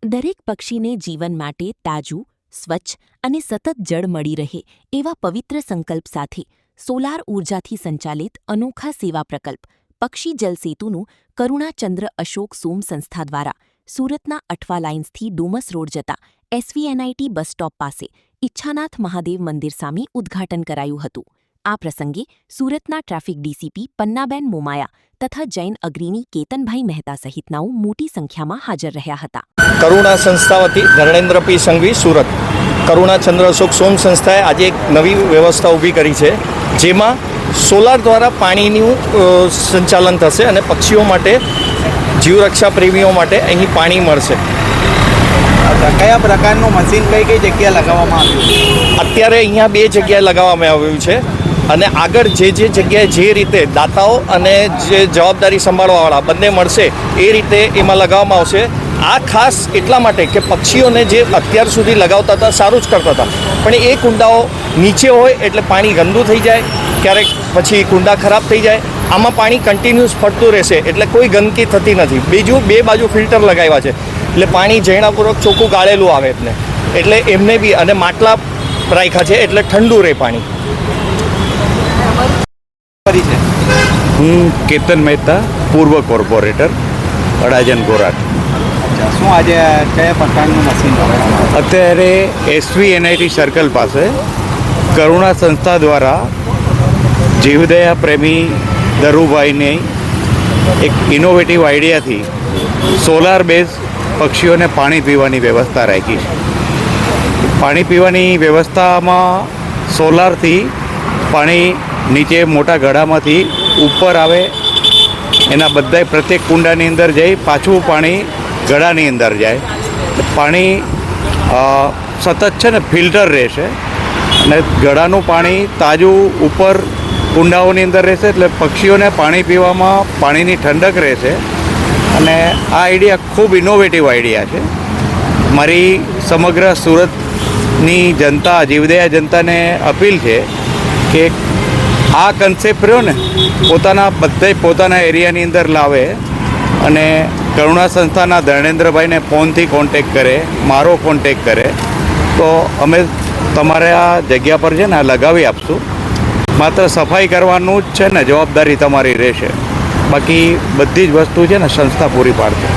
દરેક પક્ષીને જીવન માટે તાજું, સ્વચ્છ અને સતત જળ મળી રહે એવા પવિત્ર સંકલ્પ સાથે સોલાર ઊર્જાથી સંચાલિત અનોખા સેવા પ્રકલ્પ પક્ષી જલ સેતુનું કરુણાચંદ્ર અશોક સોમ સંસ્થા દ્વારા સુરતના અઠવા લાઇન્સથી ડુમસ રોડ જતા એસવીએનઆઈટી બસ સ્ટોપ પાસે ઈચ્છાનાથ મહાદેવ મંદિર સામે ઉદ્ઘાટન કરાયું હતું। આ પ્રસંગે સુરતના ટ્રાફિક ડીસીપી પન્નાબેન મોમાયા તથા જૈન અગ્રણી કેતનભાઈ મહેતા સહિતનાઓ મોટી સંખ્યામાં હાજર રહ્યા હતા। કરુણા સંસ્થા વતી ધર્મેન્દ્ર પી સંઘવી સુરત કરુણાચંદ્ર અશોક સોમ સંસ્થાએ આજે એક નવી વ્યવસ્થા ઊભી કરી છે, જેમાં સોલાર દ્વારા પાણીનું સંચાલન થશે અને પક્ષીઓ માટે, જીવરક્ષા પ્રેમીઓ માટે અહીં પાણી મળશે। કયા પ્રકારનું મશીન કઈ કઈ જગ્યાએ લગાવવામાં આવ્યું? અત્યારે અહીંયા 2 જગ્યાએ લગાવવામાં આવ્યું છે અને આગળ જે જગ્યાએ જે રીતે દાતાઓ અને જે જવાબદારી સંભાળવાવાળા બંને મળશે એ રીતે એમાં લગાવવામાં આવશે। આ ખાસ એટલા માટે કે પક્ષીઓને જે અત્યાર સુધી લગાવતા હતા સારું જ કરતા હતા, પણ એ કુંડાઓ નીચે હોય એટલે પાણી ગંદુ થઈ જાય, ક્યારેક પછી કુંડા ખરાબ થઈ જાય। આમાં પાણી કન્ટિન્યુઅસ ફરતું રહેશે એટલે કોઈ ગંદકી થતી નથી। બીજું 2 બાજુ ફિલ્ટર લગાવ્યા છે એટલે પાણી ઝીણાપૂર્વક ચોખ્ખું ગાળેલું આવે એટલે એમને બી, અને માટલા રાખ્યા છે એટલે ઠંડુ રહે પાણી। હું કેતન મહેતા, પૂર્વ કોર્પોરેટર, અડાજણ ગોરાટ। શું આજે કયા પ્રકારનું મશીન? અત્યારે એસવીએનઆઈટી સર્કલ પાસે કરુણા સંસ્થા દ્વારા જીવદયા પ્રેમી ધરુભાઈની એક ઇનોવેટિવ આઈડિયાથી સોલાર બેઝ પક્ષીઓને પાણી પીવાની વ્યવસ્થા રાખી છે। પાણી પીવાની વ્યવસ્થામાં સોલારથી પાણી નીચે મોટા ગળામાંથી ઉપર આવે, એના બધાય પ્રત્યેક કુંડાની અંદર જઈ પાછું પાણી ગળાની અંદર જાય। પાણી સતત છે ને ફિલ્ટર રહેશે અને ગળાનું પાણી તાજું ઉપર કુંડાઓની અંદર રહેશે એટલે પક્ષીઓને પાણી પીવામાં પાણીની ઠંડક રહેશે અને આ આઈડિયા ખૂબ ઇનોવેટિવ આઈડિયા છે। મારી સમગ્ર સુરતની જનતા, જીવદયા જનતાને અપીલ છે કે આ કન્સેપ્ટ રહ્યો ને પોતાના એરિયાની અંદર લાવે અને કરુણા સંસ્થાના ધર્મેન્દ્રભાઈને ફોનથી કોન્ટેક કરે, મારો કોન્ટેક કરે તો અમે તમારે આ જગ્યા પર છે ને લગાવી આપશું। માત્ર સફાઈ કરવાનું જ છે ને જવાબદારી તમારી રહેશે, બાકી બધી જ વસ્તુ છે ને સંસ્થા પૂરી પાડશે।